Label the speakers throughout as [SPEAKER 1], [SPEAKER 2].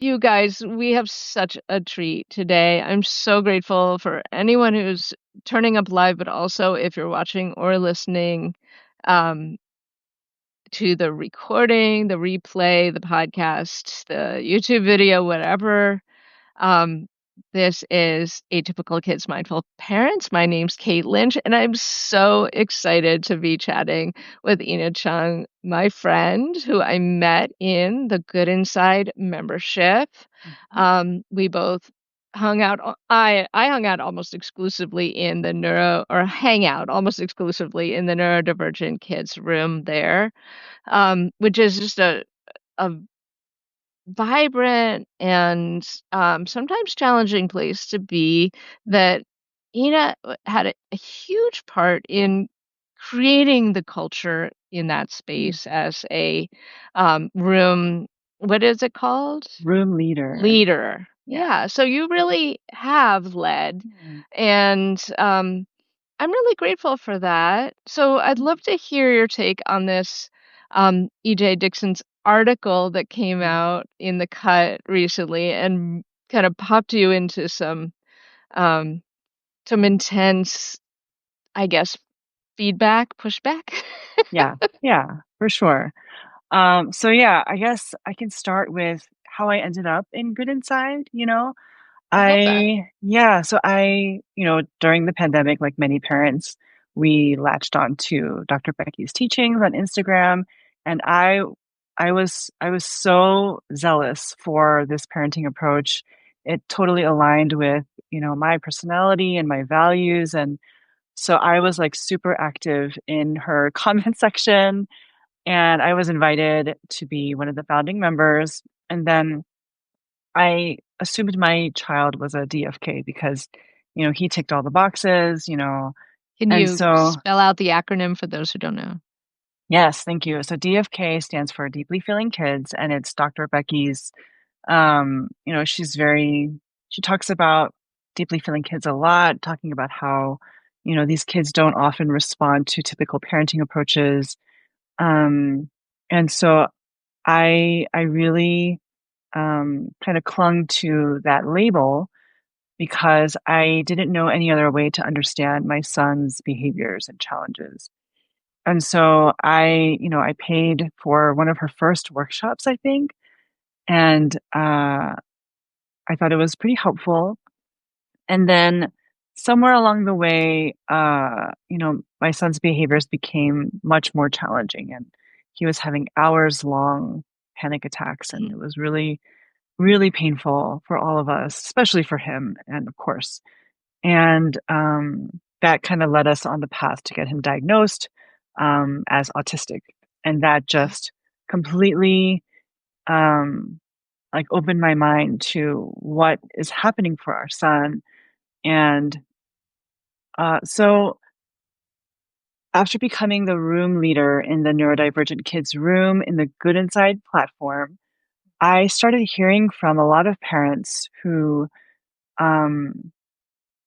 [SPEAKER 1] You guys, we have such a treat today. I'm so grateful for anyone who's turning up live, but also if you're watching or listening um, to the recording, the replay, the podcast, the YouTube video, whatever. Um, this is Atypical Kids Mindful Parents. My name's Kate Lynch, and I'm so excited to be chatting with Ina Chung, my friend, who I met in the Good Inside membership.
[SPEAKER 2] Mhm.
[SPEAKER 1] We both hung out. I hung out almost exclusively in the hang out almost exclusively in the neurodivergent kids room there, which is just a vibrant and sometimes challenging place to be that Ina had a huge part in creating the culture in that
[SPEAKER 2] Mm.
[SPEAKER 1] space as a room, what is it called?
[SPEAKER 2] Room leader.
[SPEAKER 1] Leader.
[SPEAKER 2] Yeah.
[SPEAKER 1] Yeah, so you really have led,
[SPEAKER 2] Mm.
[SPEAKER 1] and I'm really grateful for that. So I'd love to hear your take on this E.J. Dickson's article that came
[SPEAKER 2] Mm.
[SPEAKER 1] out in the Cut recently and kind of popped you into um, some intense, I guess, feedback, pushback.
[SPEAKER 2] Yeah, yeah, for sure. So yeah, I guess I can start with how I ended up in Good Inside, you know?
[SPEAKER 1] I'd love that.
[SPEAKER 2] During the pandemic, like many parents, we latched on to Dr. Becky's teachings on Instagram, and I was so zealous for this parenting approach. It totally aligned with, my personality and my values, and so I was like super active in her comment section, and I was invited to be one of the founding members. And then I assumed my child was a DFK because, he ticked all the boxes.
[SPEAKER 1] Can
[SPEAKER 2] And
[SPEAKER 1] you
[SPEAKER 2] so,
[SPEAKER 1] spell out the acronym for those who don't know?
[SPEAKER 2] yes, thank you. So DFK stands for Deeply Feeling Kids, and it's Dr. Becky's, she talks about deeply feeling kids a lot, talking about how, these kids don't often respond to typical parenting approaches. Um, and so I really kind of clung to that label because I didn't know any other way to understand my son's behaviors and challenges. And so I paid for one of her first workshops, I think, and I thought it was pretty helpful. And then somewhere along the way, my son's behaviors became much more challenging, and he was having hours long panic attacks, and it
[SPEAKER 1] Mm.
[SPEAKER 2] was really, really painful for all of us, especially for him, and of course. And that kind of led us on the path to get him diagnosed as autistic. And that just completely um, like opened my mind to what is happening for our son. And so after becoming the room leader in the neurodivergent kids room in the Good Inside platform, I started hearing from a lot of parents who um,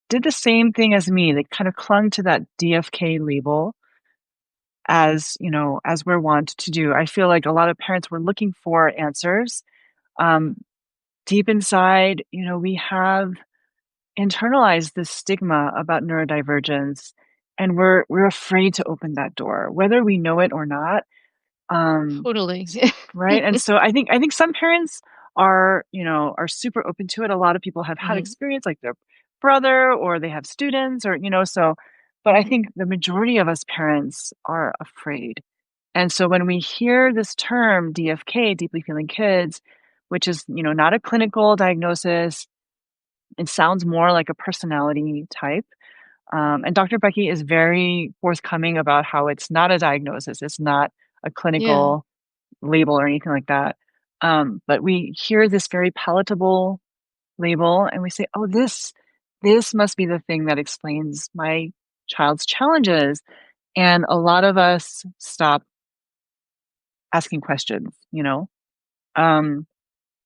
[SPEAKER 2] did the same thing as me. They kind of clung to that DFK label as we're wont to do. I feel like a lot of parents were looking for answers. Um, Deep inside, we have internalized this stigma about neurodivergence, and we're afraid to open that door, whether we know it or not. Um,
[SPEAKER 1] Totally.
[SPEAKER 2] right. And so I think some parents are super open to it. A lot of people have had
[SPEAKER 1] Mhm,
[SPEAKER 2] experience like their brother or they have students or but I
[SPEAKER 1] mhm.
[SPEAKER 2] think the majority of us parents are afraid. And so when we hear this term DFK, deeply feeling kids, which is, not a clinical diagnosis, it sounds more like a personality type. And Dr. Becky is very forthcoming about how it's not a diagnosis. It's not a
[SPEAKER 1] Yeah.
[SPEAKER 2] clinical label or anything like that. But we hear this very palatable label and we say, oh, this must be the thing that explains my child's challenges. And a lot of us stop asking questions. Um,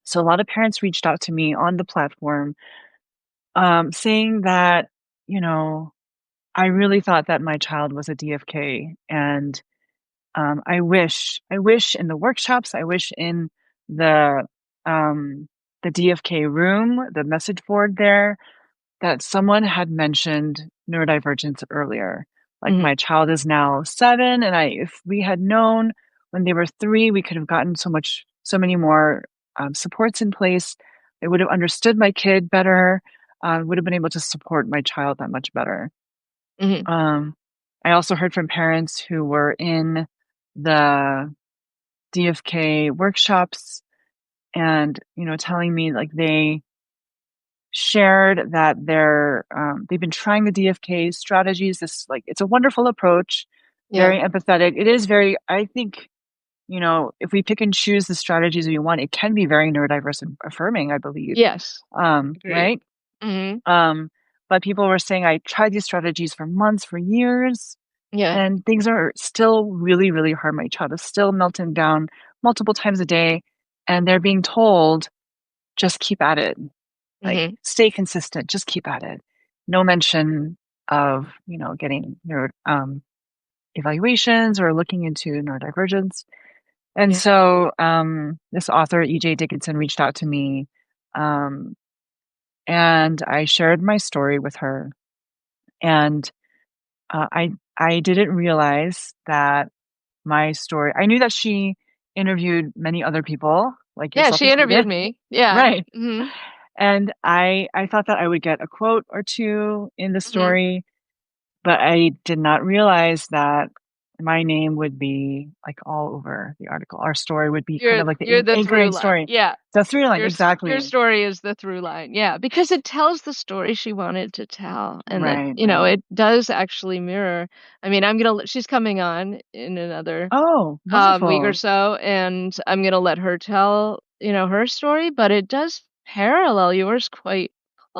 [SPEAKER 2] so a lot of parents reached out to me on the platform, saying that, you know, I really thought that my child was a DFK, and I wish in the workshops, I wish in the um, the DFK room, the message board there, that someone had mentioned neurodivergence earlier. Like
[SPEAKER 1] Hmm.
[SPEAKER 2] my child is now 7, and if we had known when they were 3, we could have gotten so many more supports in place. They would have understood my kid better, would have been able to support my child that much better.
[SPEAKER 1] Hmm.
[SPEAKER 2] Um, I also heard from parents who were in the DFK workshops and, telling me like they shared that they've been trying the DFK strategies. This like it's a wonderful approach,
[SPEAKER 1] Yeah.
[SPEAKER 2] very empathetic. It is very, I think, if we pick and choose the strategies we want, it can be very neurodiverse and affirming, I believe.
[SPEAKER 1] Yes. Agreed.
[SPEAKER 2] Right?
[SPEAKER 1] Hmm.
[SPEAKER 2] Um, but people were saying I tried these strategies for months, for years,
[SPEAKER 1] Yeah.
[SPEAKER 2] and things are still really, really hard. My child is still melting down multiple times a day, and they're being told, just keep at it. Like,
[SPEAKER 1] Hmm.
[SPEAKER 2] stay consistent, just keep at it. No mention of, getting evaluations or looking into neurodivergence. And
[SPEAKER 1] Yeah.
[SPEAKER 2] so this author, E.J. Dickinson, reached out to me, um, and I shared my story with her. And I didn't realize that my story, I knew that she interviewed many other people, like
[SPEAKER 1] Yeah,
[SPEAKER 2] yourself
[SPEAKER 1] she interviewed
[SPEAKER 2] included.
[SPEAKER 1] me. Yeah.
[SPEAKER 2] Right.
[SPEAKER 1] Hmm.
[SPEAKER 2] And I thought that I would get a quote or two in the
[SPEAKER 1] Hmm.
[SPEAKER 2] story, but I did not realize that my name would be like all over the article. Our story would be kind
[SPEAKER 1] You're
[SPEAKER 2] of like the
[SPEAKER 1] you're the through
[SPEAKER 2] anchoring
[SPEAKER 1] line.
[SPEAKER 2] story.
[SPEAKER 1] Yeah.
[SPEAKER 2] The through line,
[SPEAKER 1] Your
[SPEAKER 2] exactly.
[SPEAKER 1] story is the through line. Yeah, because it tells the story she wanted to tell, and that,
[SPEAKER 2] Right, right.
[SPEAKER 1] it does actually mirror. I mean, she's coming on in another
[SPEAKER 2] Oh,
[SPEAKER 1] week or
[SPEAKER 2] wonderful.
[SPEAKER 1] so, and I'm gonna let her tell, her story, but it does parallel yours quite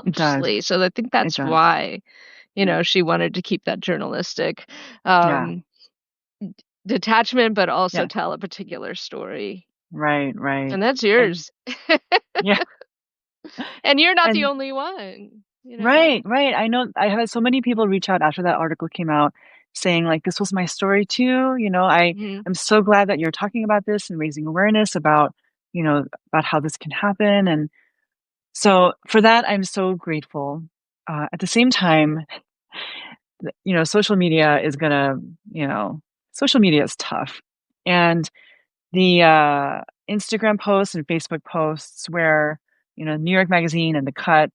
[SPEAKER 2] It does.
[SPEAKER 1] closely. So I think
[SPEAKER 2] It
[SPEAKER 1] that's
[SPEAKER 2] does.
[SPEAKER 1] why, she wanted to keep that journalistic
[SPEAKER 2] Yeah.
[SPEAKER 1] um detachment, but also
[SPEAKER 2] Yes.
[SPEAKER 1] tell a particular story.
[SPEAKER 2] Right, right.
[SPEAKER 1] And that's
[SPEAKER 2] And
[SPEAKER 1] yours.
[SPEAKER 2] yeah.
[SPEAKER 1] And you're not the
[SPEAKER 2] And
[SPEAKER 1] only one.
[SPEAKER 2] right, right. I know I had so many people reach out after that article came out saying like this was my story too.
[SPEAKER 1] Hmm.
[SPEAKER 2] I'm so glad that you're talking about this and raising awareness about how this can happen. And so for that, I'm so grateful. At the same time, social media is gonna, social media is tough. And the Instagram posts and Facebook posts where, New York Magazine and The Cut,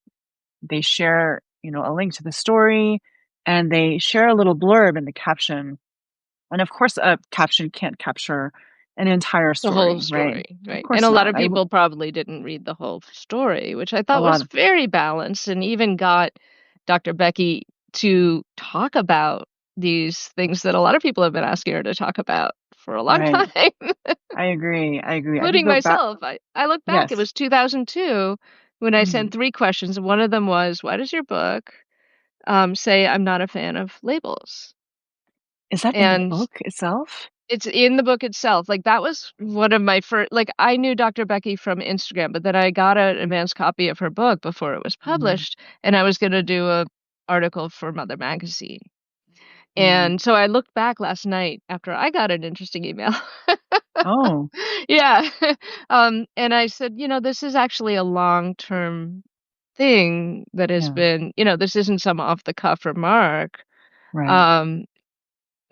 [SPEAKER 2] they share, a link to the story and they share a little blurb in the caption. And of course, a caption can't capture an entire
[SPEAKER 1] The whole
[SPEAKER 2] story, right?
[SPEAKER 1] story,
[SPEAKER 2] Of
[SPEAKER 1] right? And
[SPEAKER 2] course
[SPEAKER 1] a lot
[SPEAKER 2] not.
[SPEAKER 1] of people probably didn't read the whole story, which I
[SPEAKER 2] A
[SPEAKER 1] thought
[SPEAKER 2] lot
[SPEAKER 1] was
[SPEAKER 2] of,
[SPEAKER 1] very balanced and even got Dr. Becky to talk about these things that a lot of people have been asking her to talk about for a long
[SPEAKER 2] right.
[SPEAKER 1] time,
[SPEAKER 2] I agree. I agree. I think
[SPEAKER 1] including
[SPEAKER 2] the back,
[SPEAKER 1] myself. I look back, it
[SPEAKER 2] yes.
[SPEAKER 1] was 2002 when I
[SPEAKER 2] Mhm.
[SPEAKER 1] sent 3 questions. One of them was, why does your book say I'm not a fan of labels?
[SPEAKER 2] Is that in the
[SPEAKER 1] And
[SPEAKER 2] book itself?
[SPEAKER 1] it's in the book itself. Like, that was one of my first, like, I knew Dr. Becky from Instagram, but then I got an advanced copy of her book before it was
[SPEAKER 2] Mm,
[SPEAKER 1] published, and I was gonna do a article for Mother Magazine.
[SPEAKER 2] mm.
[SPEAKER 1] And so I looked back last night after I got an interesting email.
[SPEAKER 2] Oh,
[SPEAKER 1] Yeah. And I said, this is actually a long-term thing that has
[SPEAKER 2] yeah,
[SPEAKER 1] been, this isn't some off-the-cuff remark.
[SPEAKER 2] right.
[SPEAKER 1] Um,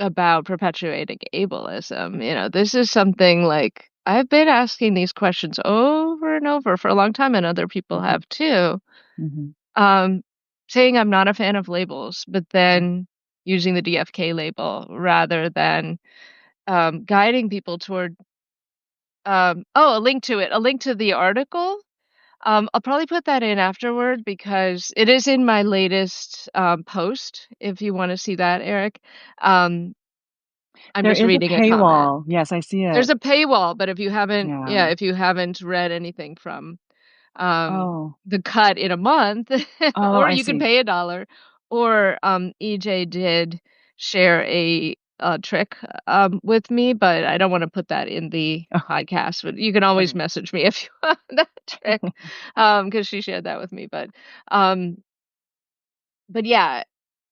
[SPEAKER 1] about perpetuating ableism. This is something like I've been asking these questions over and over for a long time, and other people
[SPEAKER 2] Mhm,
[SPEAKER 1] have too.
[SPEAKER 2] mhm,
[SPEAKER 1] Um, Saying I'm not a fan of labels, but then using the DFK label rather than guiding people toward a link to it, a link to the article. I'll probably put that in afterward because it is in my latest post. If you want to see that, Eric. Um, I'm
[SPEAKER 2] There
[SPEAKER 1] just
[SPEAKER 2] is a
[SPEAKER 1] reading a comment.
[SPEAKER 2] paywall. Yes, I see
[SPEAKER 1] There's
[SPEAKER 2] it.
[SPEAKER 1] a paywall, but
[SPEAKER 2] Yeah.
[SPEAKER 1] if you haven't read anything from
[SPEAKER 2] Oh,
[SPEAKER 1] the cut in a month,
[SPEAKER 2] oh,
[SPEAKER 1] or
[SPEAKER 2] I
[SPEAKER 1] you can
[SPEAKER 2] see.
[SPEAKER 1] pay $1, or EJ did share a trick with me, but I don't want to put that in the
[SPEAKER 2] Oh,
[SPEAKER 1] podcast. But you can always
[SPEAKER 2] okay.
[SPEAKER 1] message me if you want that trick, because she shared that with me. Um, but yeah,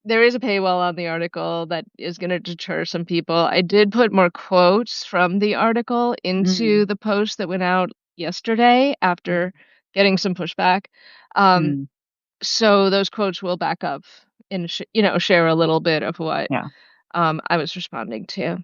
[SPEAKER 1] there is a paywall on the article that is going to deter some people. I did put more quotes from the article into
[SPEAKER 2] Mm,
[SPEAKER 1] the post that went out yesterday
[SPEAKER 2] mhm,
[SPEAKER 1] after getting some pushback. Um,
[SPEAKER 2] Mm,
[SPEAKER 1] so those quotes will back up and share a little bit of what
[SPEAKER 2] yeah.
[SPEAKER 1] I was responding to.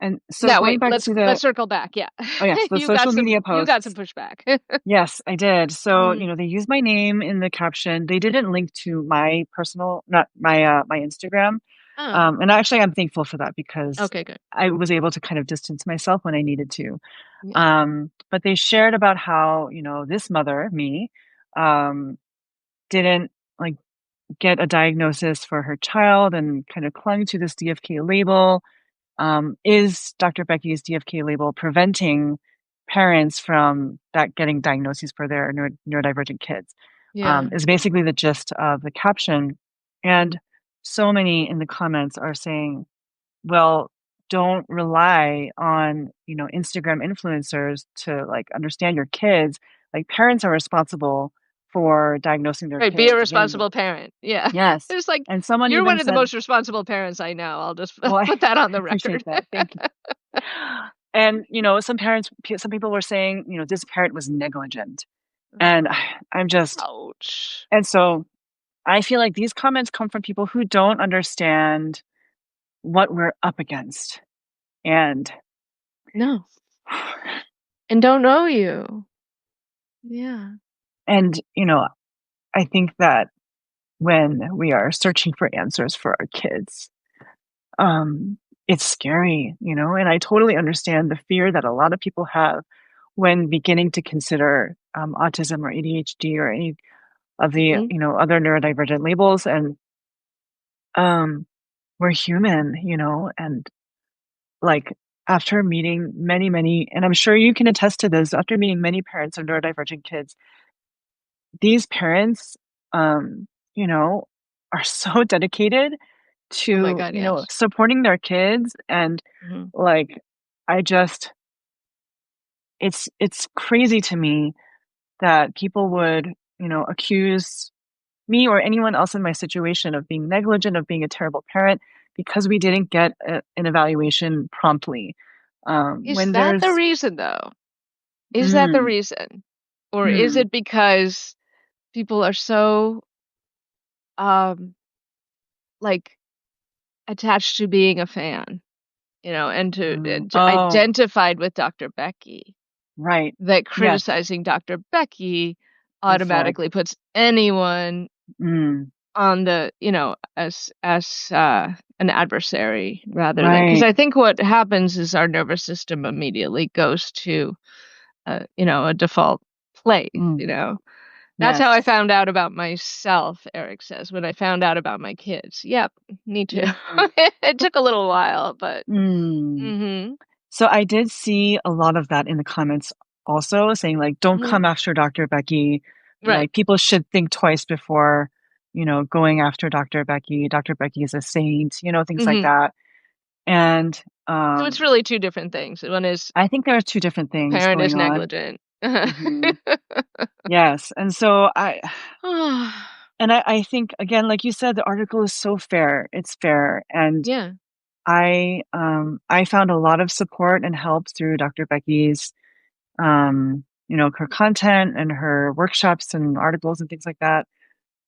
[SPEAKER 2] And so
[SPEAKER 1] Now,
[SPEAKER 2] going
[SPEAKER 1] wait,
[SPEAKER 2] back
[SPEAKER 1] let's
[SPEAKER 2] to
[SPEAKER 1] let's circle back. Yeah.
[SPEAKER 2] oh yes, the social media
[SPEAKER 1] You got some
[SPEAKER 2] posts.
[SPEAKER 1] pushback.
[SPEAKER 2] Yes, I did. So,
[SPEAKER 1] Mm.
[SPEAKER 2] they used my name in the caption. They didn't link to my personal, not my Instagram.
[SPEAKER 1] Oh,
[SPEAKER 2] And actually, I'm thankful for that because
[SPEAKER 1] okay, good.
[SPEAKER 2] I was able to kind of distance myself when I needed to.
[SPEAKER 1] Yeah.
[SPEAKER 2] But they shared about how, this mother, me, um, didn't like get a diagnosis for her child and kind of clung to this DFK label. Is Dr. Becky's DFK label preventing parents from getting diagnoses for their neurodivergent kids?
[SPEAKER 1] Yeah.
[SPEAKER 2] Is basically the gist of the caption.
[SPEAKER 1] Mm.
[SPEAKER 2] And so many in the comments are saying, well, don't rely on, Instagram influencers to like understand your kids. Like parents are responsible for diagnosing their
[SPEAKER 1] Right, be a
[SPEAKER 2] kids and getting
[SPEAKER 1] responsible parent. Yeah.
[SPEAKER 2] yes.
[SPEAKER 1] It's like
[SPEAKER 2] And someone
[SPEAKER 1] you're one
[SPEAKER 2] even
[SPEAKER 1] of the
[SPEAKER 2] said,
[SPEAKER 1] most responsible parents I know. I'll just
[SPEAKER 2] well, I
[SPEAKER 1] put that on
[SPEAKER 2] I
[SPEAKER 1] the
[SPEAKER 2] appreciate
[SPEAKER 1] record.
[SPEAKER 2] that. Thank you. And, some people were saying, this parent was negligent. And I'm just,
[SPEAKER 1] Ouch.
[SPEAKER 2] and so I feel like these comments come from people who don't understand what we're up against. And,
[SPEAKER 1] No. And don't know you. Yeah.
[SPEAKER 2] and, I think that when we are searching for answers for our kids, um, it's scary, and I totally understand the fear that a lot of people have when beginning to consider autism or ADHD or any of the
[SPEAKER 1] Mhm.
[SPEAKER 2] other neurodivergent labels. And we're human, and like after meeting many, and I'm sure you can attest to this, after meeting many parents of neurodivergent kids, these parents, um, you know, are so dedicated
[SPEAKER 1] Oh my
[SPEAKER 2] to,
[SPEAKER 1] God, yes.
[SPEAKER 2] supporting their kids. And
[SPEAKER 1] Mhm.
[SPEAKER 2] like, I just, it's crazy to me that people would, accuse me or anyone else in my situation of being negligent, of being a terrible parent because we didn't get an evaluation promptly.
[SPEAKER 1] Is
[SPEAKER 2] When
[SPEAKER 1] that the
[SPEAKER 2] there's,
[SPEAKER 1] reason though? Is that the
[SPEAKER 2] mm,
[SPEAKER 1] reason? Or is
[SPEAKER 2] hmm,
[SPEAKER 1] it because people are so um like attached to being a fan, and to
[SPEAKER 2] oh,
[SPEAKER 1] identified with Dr. Becky,
[SPEAKER 2] right.
[SPEAKER 1] that
[SPEAKER 2] Yes.
[SPEAKER 1] criticizing Dr. Becky
[SPEAKER 2] Red flag.
[SPEAKER 1] automatically puts anyone
[SPEAKER 2] Mm,
[SPEAKER 1] on as an adversary rather than, because
[SPEAKER 2] right.
[SPEAKER 1] I think what happens is our nervous system immediately goes to a default place.
[SPEAKER 2] Mm,
[SPEAKER 1] That's how I
[SPEAKER 2] yes.
[SPEAKER 1] found out about myself, Eric says, when I found out about my kids. Yep, me too.
[SPEAKER 2] Mm,
[SPEAKER 1] It took a little while, but
[SPEAKER 2] mm.
[SPEAKER 1] hmm
[SPEAKER 2] So I did see a lot of that in the comments also saying like, don't
[SPEAKER 1] hmm
[SPEAKER 2] come after Dr. Becky.
[SPEAKER 1] right.
[SPEAKER 2] Like people should think twice before, going after Dr. Becky. Dr. Becky is a saint, things like
[SPEAKER 1] hmm
[SPEAKER 2] that. And
[SPEAKER 1] So it's really two different things. One is
[SPEAKER 2] I think there are two different things
[SPEAKER 1] parent is
[SPEAKER 2] going on.
[SPEAKER 1] negligent.
[SPEAKER 2] Hmm. Yes. And so I think again, like you said, the article is so fair. It's fair. And
[SPEAKER 1] Yeah.
[SPEAKER 2] I found a lot of support and help through Dr. Becky's her content and her workshops and articles and things like that.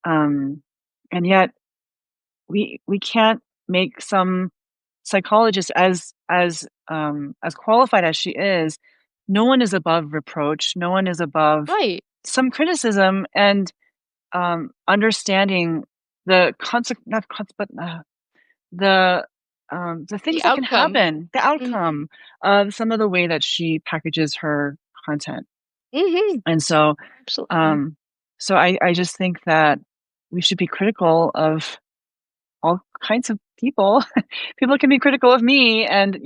[SPEAKER 2] Um, and yet we can't make some psychologist as qualified as she is. No one is above reproach. No one is above
[SPEAKER 1] Right.
[SPEAKER 2] some criticism and understanding the not but the
[SPEAKER 1] The
[SPEAKER 2] things that can
[SPEAKER 1] outcome.
[SPEAKER 2] happen, the
[SPEAKER 1] Hmm
[SPEAKER 2] outcome of some of the way that she packages her content.
[SPEAKER 1] hmm
[SPEAKER 2] And so,
[SPEAKER 1] Absolutely.
[SPEAKER 2] um, I just think that we should be critical of all kinds of people. People can be critical of me, and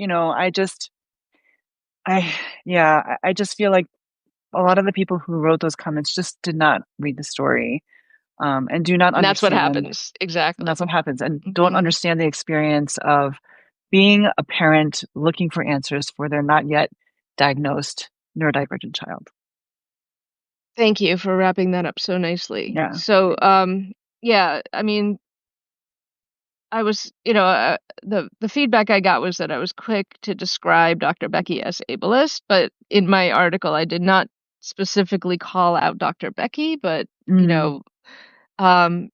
[SPEAKER 2] I, yeah, I just feel like a lot of the people who wrote those comments just did not read the story, and do not
[SPEAKER 1] And that's what
[SPEAKER 2] understand,
[SPEAKER 1] happens.
[SPEAKER 2] and that's
[SPEAKER 1] Exactly.
[SPEAKER 2] what happens, and don't
[SPEAKER 1] Hmm
[SPEAKER 2] understand the experience of being a parent looking for answers for their not yet diagnosed neurodivergent child.
[SPEAKER 1] Thank you for wrapping that up so nicely.
[SPEAKER 2] Yeah.
[SPEAKER 1] So, yeah, I mean, I was, the feedback I got was that I was quick to describe Dr. Becky as ableist, but in my article, I did not specifically call out Dr. Becky, but,
[SPEAKER 2] Mm,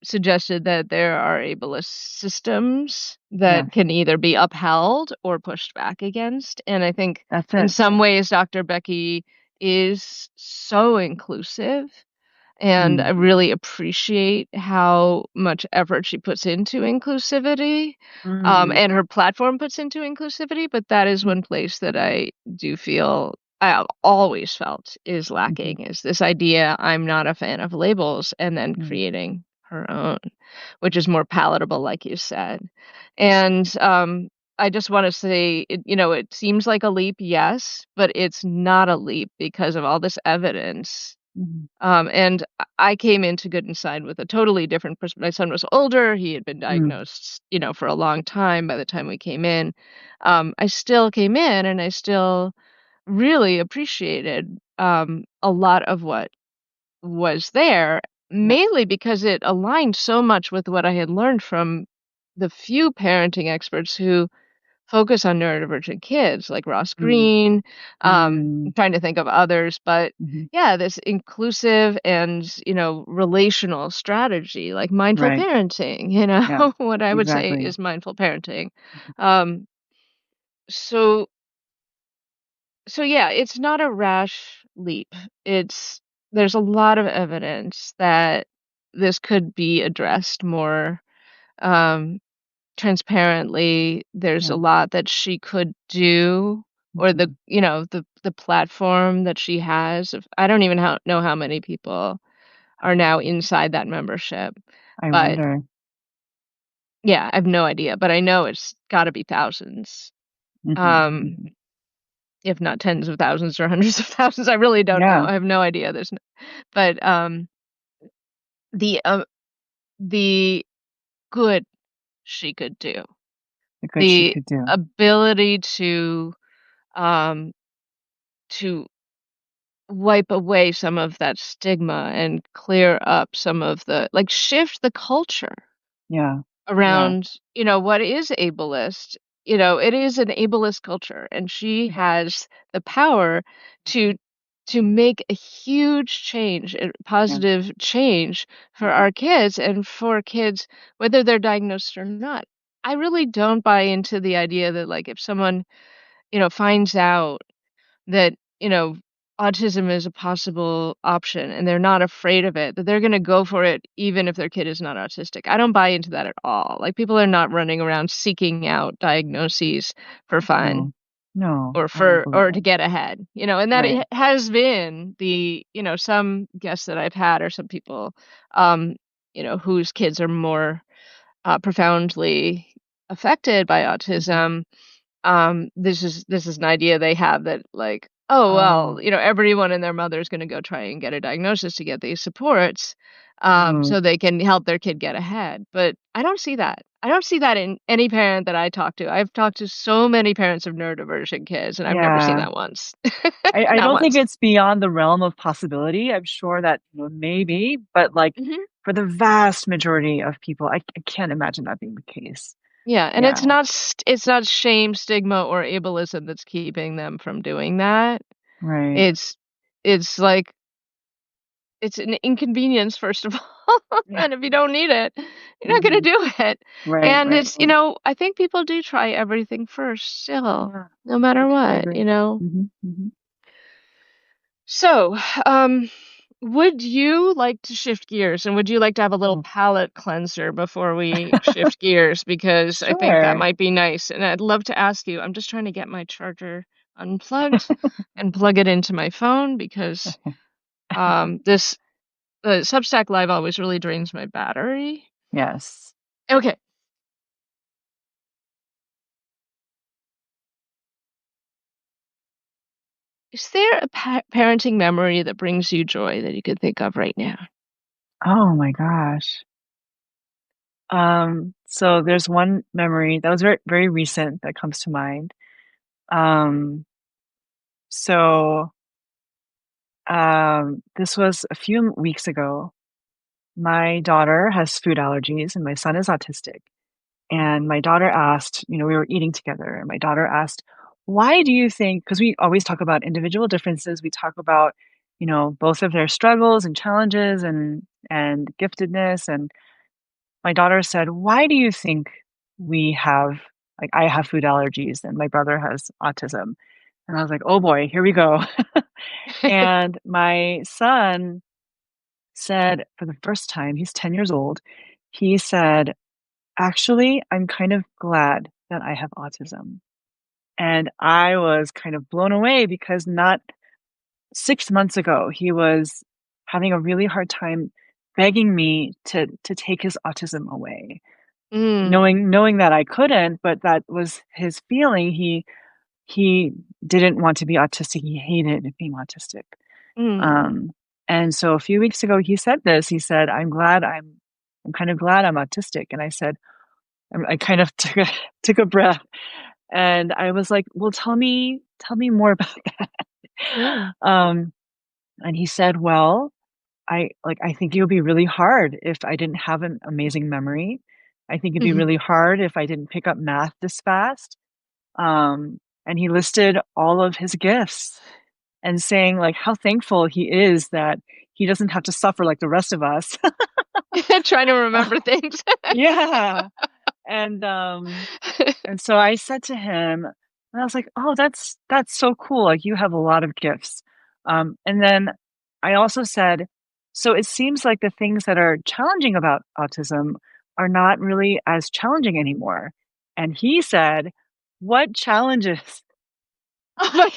[SPEAKER 1] suggested that there are ableist systems
[SPEAKER 2] yes,
[SPEAKER 1] that can either be upheld or pushed back against. And I think
[SPEAKER 2] that's
[SPEAKER 1] in
[SPEAKER 2] it.
[SPEAKER 1] some ways, Dr. Becky is so inclusive. And I
[SPEAKER 2] Mm,
[SPEAKER 1] really appreciate how much effort she puts into inclusivity,
[SPEAKER 2] mm,
[SPEAKER 1] and her platform puts into inclusivity. But that is one place that I do feel I have always felt is
[SPEAKER 2] mhm,
[SPEAKER 1] lacking is this idea I'm not a fan of labels and then
[SPEAKER 2] mm,
[SPEAKER 1] creating her own, which is more palatable, like you said. And I just want to say, it seems like a leap, yes, but it's not a leap because of all this evidence
[SPEAKER 2] mhm,
[SPEAKER 1] and I came into Good Inside with a totally different perspective. My son was older. He had been
[SPEAKER 2] mm,
[SPEAKER 1] diagnosed, for a long time by the time we came in. I still came in and I still really appreciated a lot of what was there,
[SPEAKER 2] yeah.
[SPEAKER 1] mainly because it aligned so much with what I had learned from the few parenting experts who focus on neurodivergent kids like Ross
[SPEAKER 2] Mm,
[SPEAKER 1] Green. I'm
[SPEAKER 2] mm,
[SPEAKER 1] trying to think of others, but
[SPEAKER 2] mhm,
[SPEAKER 1] yeah, this inclusive and, relational strategy like mindful
[SPEAKER 2] right.
[SPEAKER 1] parenting,
[SPEAKER 2] Yeah,
[SPEAKER 1] what I would say
[SPEAKER 2] exactly.
[SPEAKER 1] is mindful parenting.
[SPEAKER 2] Mhm,
[SPEAKER 1] Um, so so yeah, it's not a rash leap. It's there's a lot of evidence that this could be addressed more um transparently. There's a
[SPEAKER 2] yeah.
[SPEAKER 1] lot that she could do or
[SPEAKER 2] Mhm.
[SPEAKER 1] the platform that she has. I don't even know how many people are now inside that membership.
[SPEAKER 2] I
[SPEAKER 1] But
[SPEAKER 2] wonder.
[SPEAKER 1] yeah, I have no idea, but I know it's got to be thousands.
[SPEAKER 2] Mhm,
[SPEAKER 1] Um,
[SPEAKER 2] mhm.
[SPEAKER 1] if not tens of thousands or hundreds of thousands. I really don't know.
[SPEAKER 2] Yeah,
[SPEAKER 1] I have no idea. But the the good she could do.
[SPEAKER 2] the good she
[SPEAKER 1] The
[SPEAKER 2] could do.
[SPEAKER 1] ability um to wipe away some of that stigma and clear up some of the like shift the culture
[SPEAKER 2] Yeah, yeah,
[SPEAKER 1] around, what is ableist. It is an ableist culture and she
[SPEAKER 2] mhm,
[SPEAKER 1] has the power to to make a huge change, a
[SPEAKER 2] yeah,
[SPEAKER 1] positive change for
[SPEAKER 2] mhm,
[SPEAKER 1] our kids and for kids whether they're diagnosed or not. I really don't buy into the idea that like if someone, finds out that, autism is a possible option and they're not afraid of it, that they're going to go for it even if their kid is not autistic. I don't buy into that at all. Like people are not running around seeking out diagnoses for fun
[SPEAKER 2] no, no,
[SPEAKER 1] or
[SPEAKER 2] I don't
[SPEAKER 1] for
[SPEAKER 2] believe
[SPEAKER 1] or
[SPEAKER 2] that.
[SPEAKER 1] to get ahead, and that
[SPEAKER 2] Right,
[SPEAKER 1] has been the, some guests that I've had or some people, um, whose kids are more profoundly affected by
[SPEAKER 2] mhm.
[SPEAKER 1] autism. This is an idea they have that like, oh well,
[SPEAKER 2] Oh,
[SPEAKER 1] everyone and their mother is going to go try and get a diagnosis to get these supports,
[SPEAKER 2] mm,
[SPEAKER 1] so they can help their kid get ahead. But I don't see that. I don't see that in any parent that I talk to. I've talked to so many parents of neurodivergent kids, and I've never seen
[SPEAKER 2] yeah.
[SPEAKER 1] that once.
[SPEAKER 2] I
[SPEAKER 1] Not
[SPEAKER 2] don't think
[SPEAKER 1] once.
[SPEAKER 2] it's beyond the realm of possibility. I'm sure that, maybe, but like
[SPEAKER 1] Hmm.
[SPEAKER 2] for the vast majority of people, I can't imagine that being the case.
[SPEAKER 1] Yeah, and
[SPEAKER 2] Yeah,
[SPEAKER 1] it's not shame, stigma, or ableism that's keeping them from doing that.
[SPEAKER 2] right.
[SPEAKER 1] It's it's like it's an inconvenience, first of all,
[SPEAKER 2] Yeah.
[SPEAKER 1] and if you don't need it, you're not gonna
[SPEAKER 2] Hmm.
[SPEAKER 1] do it.
[SPEAKER 2] Right,
[SPEAKER 1] And
[SPEAKER 2] right,
[SPEAKER 1] it's,
[SPEAKER 2] right.
[SPEAKER 1] I think people do try everything first still,
[SPEAKER 2] Yeah,
[SPEAKER 1] no matter
[SPEAKER 2] I
[SPEAKER 1] what,
[SPEAKER 2] agree. Hmm. Hmm.
[SPEAKER 1] So, would you like to shift gears, and would you like to have a little
[SPEAKER 2] Oh.
[SPEAKER 1] palate cleanser before we shift gears? Because I think that
[SPEAKER 2] Sure.
[SPEAKER 1] might be nice, and I'd love to ask you. I'm just trying to get my charger unplugged and plug it into my phone because this Substack Live always really drains my battery.
[SPEAKER 2] Yes.
[SPEAKER 1] Okay. Is there a parenting memory that brings you joy that you could think of right now?
[SPEAKER 2] Oh my gosh. So there's one memory that was very, very recent that comes to mind. Um, so this was a few weeks ago. My daughter has food allergies and my son is autistic. And my daughter asked, we were eating together, and my daughter asked, why do you think, because we always talk about individual differences, we talk about, both of their struggles and challenges and giftedness. And my daughter said, "Why do you think we have like I have food allergies and my brother has autism?" And I was like, "Oh boy, here we go." And my son said for the first time, he's 10 years old, he said, "Actually, I'm kind of glad that I have autism." And I was kind of blown away because not 6 months ago, he was having a really hard time begging me to take his autism away.
[SPEAKER 1] Mm,
[SPEAKER 2] Knowing that I couldn't, but that was his feeling. He didn't want to be autistic. He hated being autistic.
[SPEAKER 1] mm.
[SPEAKER 2] Um, and so a few weeks ago, he said this. He said, I'm kind of glad I'm autistic." And I said, I kind of took a breath, and I was like, "Well, tell me more about that."
[SPEAKER 1] Yeah.
[SPEAKER 2] Um, and he said, "Well, I think it would be really hard if I didn't have an amazing memory. I think it'd be
[SPEAKER 1] Mhm.
[SPEAKER 2] really hard if I didn't pick up math this fast." Um, and he listed all of his gifts and saying like how thankful he is that he doesn't have to suffer like the rest of us.
[SPEAKER 1] Trying to remember things.
[SPEAKER 2] Yeah. And and so I said to him, and I was like, "Oh, that's so cool. Like you have a lot of gifts." And then I also said, "So it seems like the things that are challenging about autism are not really as challenging anymore." And he said, "What challenges?"
[SPEAKER 1] Oh my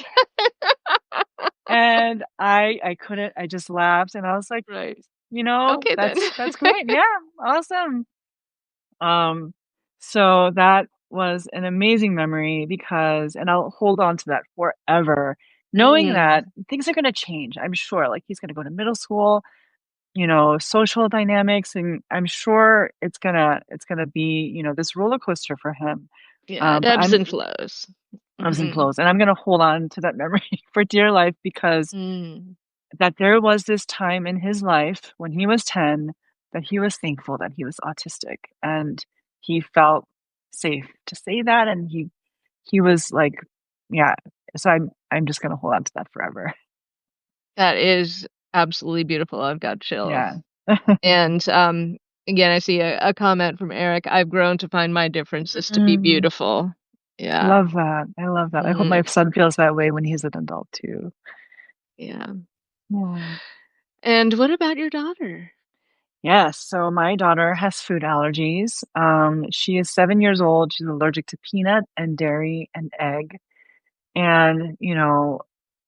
[SPEAKER 2] And I couldn't. I just laughed, and I was like,
[SPEAKER 1] right. Okay then.
[SPEAKER 2] That's great. Yeah, awesome." Um, so that was an amazing memory because and I'll hold on to that forever, knowing that
[SPEAKER 1] Mm.
[SPEAKER 2] things are gonna change, I'm sure, like, he's gonna go to middle school, social dynamics, and I'm sure it's gonna be, this roller coaster for him.
[SPEAKER 1] Yeah, it
[SPEAKER 2] But
[SPEAKER 1] ebbs
[SPEAKER 2] I'm
[SPEAKER 1] and flows.
[SPEAKER 2] ebbs and
[SPEAKER 1] Mhm.
[SPEAKER 2] flows, and I'm gonna hold on to that memory for dear life because
[SPEAKER 1] Mm.
[SPEAKER 2] that there was this time in his life when he was 10 that he was thankful that he was autistic, and he felt safe to say that, and he was like yeah, so I'm just gonna hold on to that forever.
[SPEAKER 1] That is absolutely beautiful. I've got chills.
[SPEAKER 2] Yeah.
[SPEAKER 1] And, again, I see a comment from Eric, "I've grown to find my differences to be
[SPEAKER 2] Mm,
[SPEAKER 1] beautiful." Yeah.
[SPEAKER 2] love that, I love that. I hope my
[SPEAKER 1] Mhm.
[SPEAKER 2] son feels that way when he's an adult too.
[SPEAKER 1] Yeah.
[SPEAKER 2] Yeah.
[SPEAKER 1] And what about your daughter?
[SPEAKER 2] Yes, so my daughter has food allergies. She is 7 years old, she's allergic to peanut and dairy and egg. And,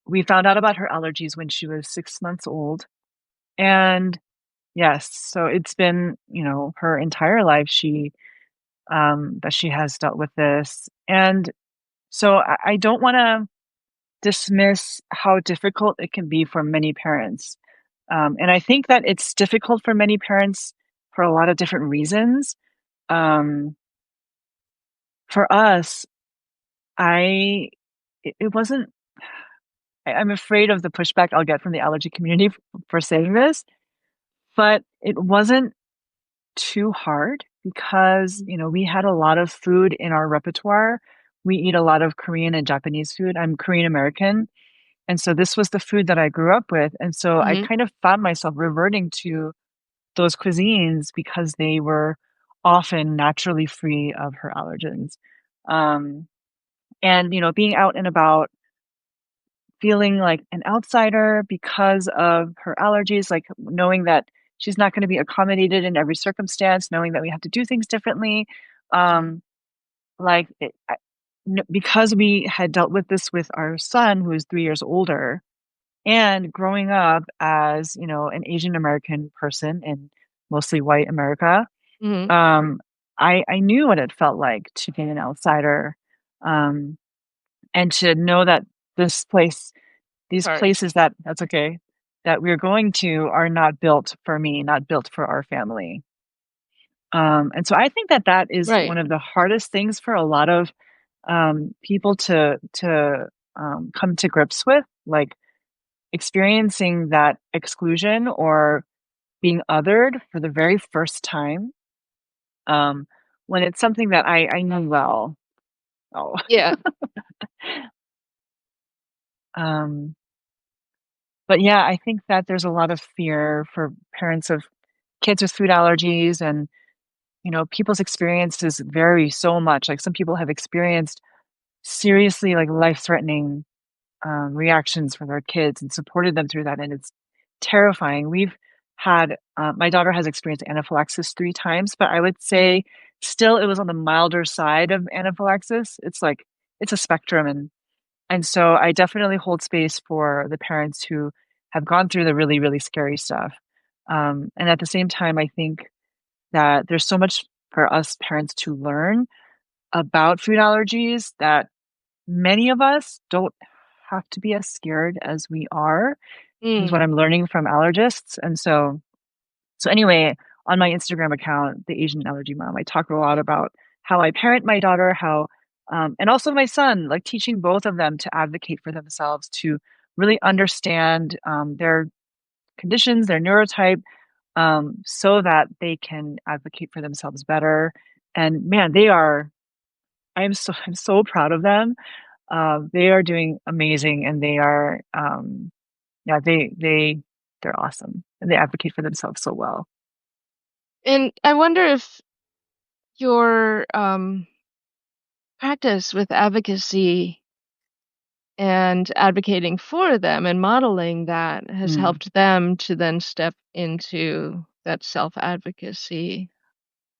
[SPEAKER 2] we found out about her allergies when she was 6 months old. And yes, so it's been, her entire life that she has dealt with this. And so I don't want to dismiss how difficult it can be for many parents. And I think that it's difficult for many parents for a lot of different reasons. Um, for us, I, it wasn't I'm afraid of the pushback I'll get from the allergy community for saying this, but it wasn't too hard because, we had a lot of food in our repertoire. We eat a lot of Korean and Japanese food. I'm Korean American, and so this was the food that I grew up with, and so I
[SPEAKER 1] Mhm.
[SPEAKER 2] kind of found myself reverting to those cuisines because they were often naturally free of her allergens. Um, and, being out and about feeling like an outsider because of her allergies, like knowing that she's not going to be accommodated in every circumstance, knowing that we have to do things differently.
[SPEAKER 1] Mhm.
[SPEAKER 2] Um, because we had dealt with this with our son, who is 3 years older, and growing up as an Asian American person in mostly white America,
[SPEAKER 1] Mhm.
[SPEAKER 2] um, I knew what it felt like to be an outsider, um, and to know that this place these
[SPEAKER 1] Sorry.
[SPEAKER 2] places that's okay, that we're going to are not built for me, not built for our family. And so I think that that is
[SPEAKER 1] Right.
[SPEAKER 2] one of the hardest things for a lot of people to come to grips with, like experiencing that exclusion or being othered for the very first time. Um, when it's something that I know well. Oh,
[SPEAKER 1] Yeah.
[SPEAKER 2] um, But yeah, I think that there's a lot of fear for parents of kids with food allergies, and people's experiences vary so much. Like some people have experienced seriously like life-threatening reactions for their kids and supported them through that, and it's terrifying. We've had my daughter has experienced anaphylaxis 3 times, but I would say still it was on the milder side of anaphylaxis. It's like it's a spectrum, and so I definitely hold space for the parents who have gone through the really, really scary stuff. And at the same time, I think that there's so much for us parents to learn about food allergies that many of us don't have to be as scared as we are, is what
[SPEAKER 1] Mm.
[SPEAKER 2] I'm learning from allergists. And so anyway, on my Instagram account, The Asian Allergy Mom, I talk a lot about how I parent my daughter, how and also my son, like teaching both of them to advocate for themselves, to really understand their conditions, their neurotype, so that they can advocate for themselves better. And man, I'm so proud of them. They are doing amazing, and they are, yeah, they're awesome, and they advocate for themselves so well.
[SPEAKER 1] And I wonder if your practice with advocacy and advocating for them and modeling that has
[SPEAKER 2] Mm.
[SPEAKER 1] helped them to then step into that self-advocacy.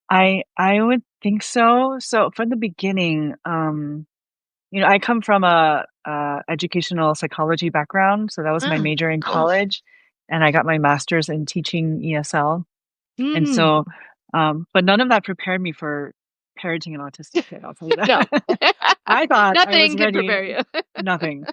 [SPEAKER 2] I would think so. So from the beginning, I come from a educational psychology background, so that was my
[SPEAKER 1] Ah,
[SPEAKER 2] major in
[SPEAKER 1] cool.
[SPEAKER 2] college, and I got my master's in teaching ESL. And so,
[SPEAKER 1] Mm.
[SPEAKER 2] but none of that prepared me for parenting an autistic kid, I'll tell you
[SPEAKER 1] No.
[SPEAKER 2] that. I thought I was
[SPEAKER 1] Nothing can
[SPEAKER 2] ready,
[SPEAKER 1] prepare you.
[SPEAKER 2] nothing.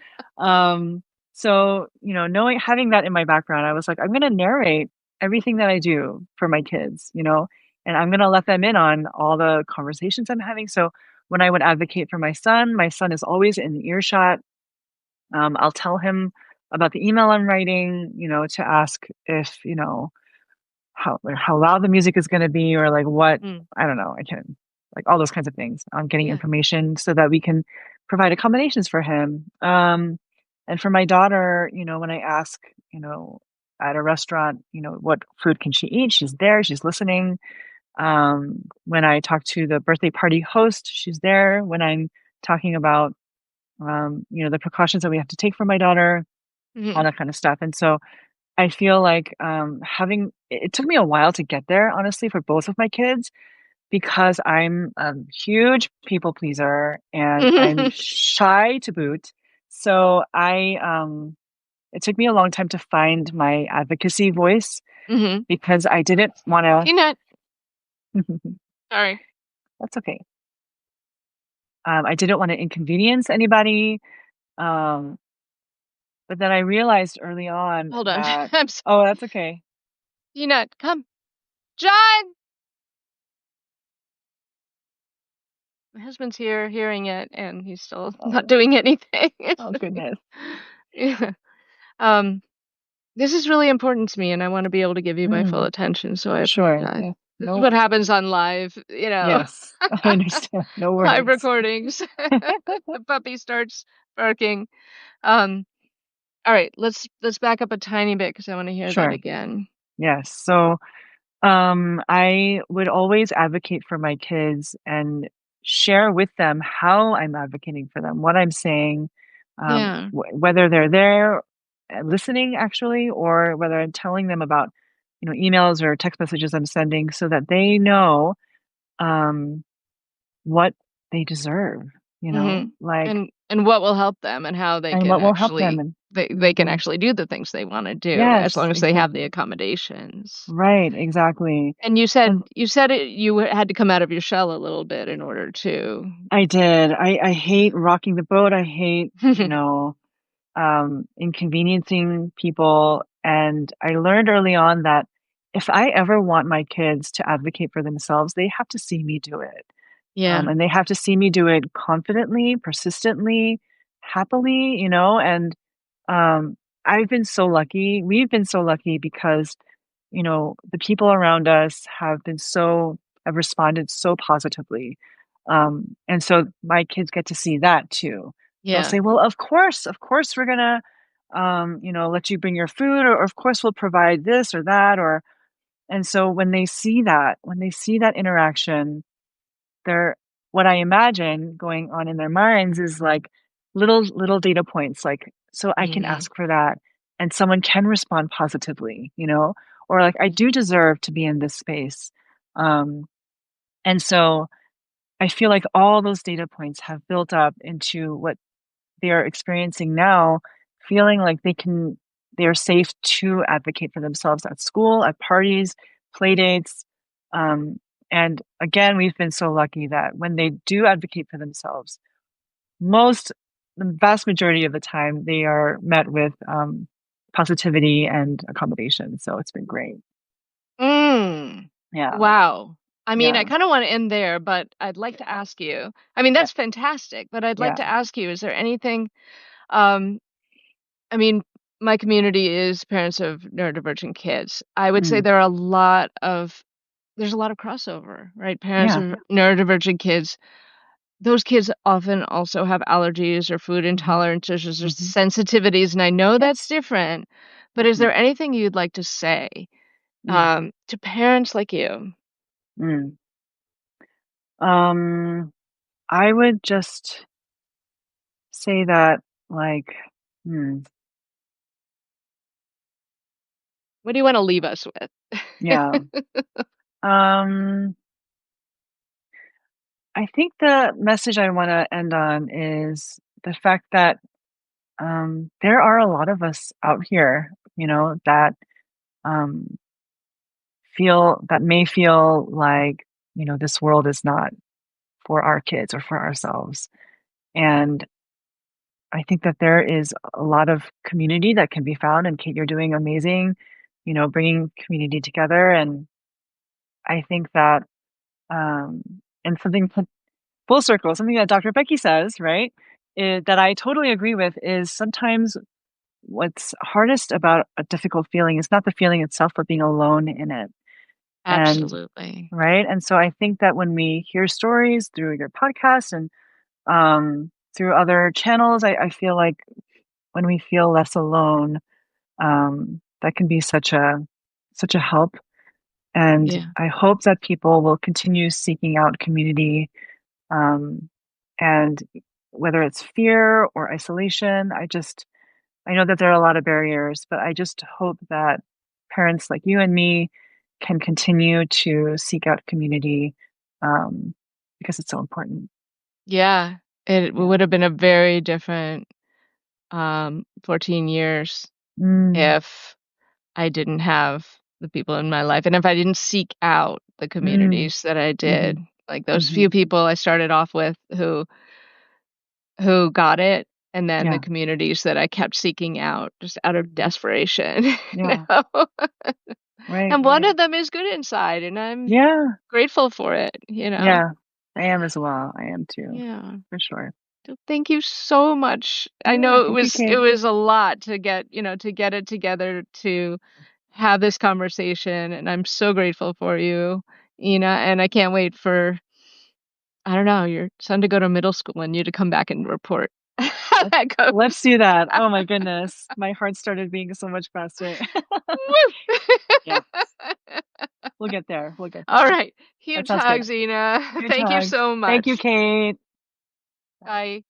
[SPEAKER 2] So, knowing having that in my background, I was like, I'm gonna narrate everything that I do for my kids, and I'm gonna let them in on all the conversations I'm having. So when I would advocate for my son is always in earshot. I'll tell him about the email I'm writing, to ask if, how loud the music is gonna be, or like what
[SPEAKER 1] Mm.
[SPEAKER 2] I don't know, I can like all those kinds of things on getting
[SPEAKER 1] Yeah.
[SPEAKER 2] information so that we can provide accommodations for him. And for my daughter, when I ask, at a restaurant, what food can she eat? She's there, she's listening. When I talk to the birthday party host, she's there. When I'm talking about, the precautions that we have to take for my daughter, all
[SPEAKER 1] Mhm.
[SPEAKER 2] that kind of stuff. And so I feel like, having it took me a while to get there, honestly, for both of my kids, because I'm a huge people pleaser and I'm
[SPEAKER 1] Mhm.
[SPEAKER 2] shy to boot. So it took me a long time to find my advocacy voice because I didn't want
[SPEAKER 1] Peanut.
[SPEAKER 2] to.
[SPEAKER 1] Sorry.
[SPEAKER 2] That's okay. I didn't want to inconvenience anybody. Um, but then I realized early on
[SPEAKER 1] Hold on.
[SPEAKER 2] that,
[SPEAKER 1] I'm sorry.
[SPEAKER 2] oh, that's okay.
[SPEAKER 1] Peanut, come. John! My husband's here hearing it, and he's still not
[SPEAKER 2] Oh,
[SPEAKER 1] doing anything.
[SPEAKER 2] oh goodness.
[SPEAKER 1] Yeah. Um, this is really important to me, and I want to be able to give you my full
[SPEAKER 2] Mm,
[SPEAKER 1] attention, so I
[SPEAKER 2] sure.
[SPEAKER 1] apologize.
[SPEAKER 2] Yeah.
[SPEAKER 1] This is
[SPEAKER 2] No.
[SPEAKER 1] what happens on
[SPEAKER 2] Yes, I understand. No
[SPEAKER 1] live
[SPEAKER 2] worries.
[SPEAKER 1] recordings. The puppy starts barking. Um, all right, let's back up a tiny bit because I want to hear that
[SPEAKER 2] Sure.
[SPEAKER 1] again.
[SPEAKER 2] Yes. So, I would always advocate for my kids and share with them how I'm advocating for them, what I'm saying,
[SPEAKER 1] Yeah.
[SPEAKER 2] whether they're there listening actually, or whether I'm telling them about, emails or text messages I'm sending so that they know, um, what they deserve,
[SPEAKER 1] hmm
[SPEAKER 2] like,
[SPEAKER 1] And what will help them and how they
[SPEAKER 2] and
[SPEAKER 1] can
[SPEAKER 2] what will help them.
[SPEAKER 1] actually
[SPEAKER 2] And
[SPEAKER 1] they can
[SPEAKER 2] mhm.
[SPEAKER 1] actually do the things they want to do as
[SPEAKER 2] Yes,
[SPEAKER 1] long as they have the
[SPEAKER 2] exactly.
[SPEAKER 1] accommodations.
[SPEAKER 2] Right, exactly.
[SPEAKER 1] And
[SPEAKER 2] And
[SPEAKER 1] you said it you had to come out of your shell a little bit in order to
[SPEAKER 2] I did. I hate rocking the boat. I hate, inconveniencing people. And I learned early on that if I ever want my kids to advocate for themselves, they have to see me do it.
[SPEAKER 1] Yeah.
[SPEAKER 2] And they have to see me do it confidently, persistently, happily, and um, I've been so lucky. We've been so lucky because, the people around us have responded so positively. And so my kids get to see that too. They'll
[SPEAKER 1] Yeah.
[SPEAKER 2] say, well, of course, we're gonna let you bring your food, or of course we'll provide this or that, or and so when they see that interaction, they're what I imagine going on in their minds is like little data points, like, so I can
[SPEAKER 1] Mm,
[SPEAKER 2] ask for that and someone can respond positively, or like I do deserve to be in this space. Um, and so I feel like all those data points have built up into what they are experiencing now, feeling like they are safe to advocate for themselves at school, at parties, play dates. Um, and again, we've been so lucky that when they do advocate for themselves, most, the vast majority of the time, they are met with positivity and accommodation. So it's been great.
[SPEAKER 1] mm.
[SPEAKER 2] Yeah.
[SPEAKER 1] Wow. I mean, I
[SPEAKER 2] Yeah.
[SPEAKER 1] kind of want to end there, but I'd like to ask you. I mean,
[SPEAKER 2] Yeah.
[SPEAKER 1] that's fantastic, but I'd like
[SPEAKER 2] Yeah.
[SPEAKER 1] to ask you, is there anything, um, I mean, my community is parents of neurodivergent kids. I would say
[SPEAKER 2] Mm,
[SPEAKER 1] there's a lot of crossover, right? Parents
[SPEAKER 2] yeah.
[SPEAKER 1] of neurodivergent kids, those kids often also have allergies or food
[SPEAKER 2] Hmm.
[SPEAKER 1] intolerances or
[SPEAKER 2] Hmm.
[SPEAKER 1] sensitivities, and I know
[SPEAKER 2] Yeah.
[SPEAKER 1] that's different, but is
[SPEAKER 2] Hmm.
[SPEAKER 1] there anything you'd like to say,
[SPEAKER 2] Mm,
[SPEAKER 1] to parents like you?
[SPEAKER 2] mm. Um, I would just say that, like, hmm,
[SPEAKER 1] What do you wanna leave us with?
[SPEAKER 2] yeah. Um, I think the message I want to end on is the fact that there are a lot of us out here, that um, may feel like, this world is not for our kids or for ourselves. And I think that there is a lot of community that can be found. And Kate, you're doing amazing, bringing community together. And I think that, um, and something full circle, something that Dr. Becky says, right, that I totally agree with is sometimes what's hardest about a difficult feeling is not the feeling itself, but being alone in it. And
[SPEAKER 1] Absolutely.
[SPEAKER 2] right. And so I think that when we hear stories through your podcast and through other channels, I feel like when we feel less alone, that can be such a help. And
[SPEAKER 1] Yeah.
[SPEAKER 2] I hope that people will continue seeking out community, um, and whether it's fear or isolation, I know that there are a lot of barriers, but I just hope that parents like you and me can continue to seek out community, um, because it's so important.
[SPEAKER 1] Yeah. It
[SPEAKER 2] Yeah.
[SPEAKER 1] would have been a very different, 14 years
[SPEAKER 2] Mm,
[SPEAKER 1] if I didn't have the people in my life, and if I didn't seek out the
[SPEAKER 2] mm,
[SPEAKER 1] communities that I did,
[SPEAKER 2] mhm,
[SPEAKER 1] like those few
[SPEAKER 2] mhm.
[SPEAKER 1] people I started off with who got it, and then the
[SPEAKER 2] Yeah.
[SPEAKER 1] communities that I kept seeking out just out of
[SPEAKER 2] Mhm.
[SPEAKER 1] desperation, you
[SPEAKER 2] Yeah.
[SPEAKER 1] know?
[SPEAKER 2] Right,
[SPEAKER 1] And one
[SPEAKER 2] right.
[SPEAKER 1] of them is good inside, and I'm
[SPEAKER 2] Yeah.
[SPEAKER 1] grateful for it.
[SPEAKER 2] Yeah. I am as well. I am too,
[SPEAKER 1] Yeah.
[SPEAKER 2] for sure.
[SPEAKER 1] So thank you so much. I
[SPEAKER 2] Yeah.
[SPEAKER 1] know it
[SPEAKER 2] Thank you,
[SPEAKER 1] was it
[SPEAKER 2] Kate.
[SPEAKER 1] was a lot to get it together to have this conversation, and I'm so grateful for you, Ina, and I can't wait for, I don't know, your son to go to middle school and you to come back and report how
[SPEAKER 2] Let's
[SPEAKER 1] that
[SPEAKER 2] let's
[SPEAKER 1] goes.
[SPEAKER 2] do that. Oh my goodness. My heart started beating so much faster.
[SPEAKER 1] Woo!
[SPEAKER 2] Yeah. We'll get there. We'll get
[SPEAKER 1] All
[SPEAKER 2] there.
[SPEAKER 1] right.
[SPEAKER 2] That
[SPEAKER 1] Huge
[SPEAKER 2] sounds good.
[SPEAKER 1] hugs, Ina.
[SPEAKER 2] Huge
[SPEAKER 1] Thank you
[SPEAKER 2] hugs.
[SPEAKER 1] so
[SPEAKER 2] Thank you,
[SPEAKER 1] much.
[SPEAKER 2] Kate.
[SPEAKER 1] Bye.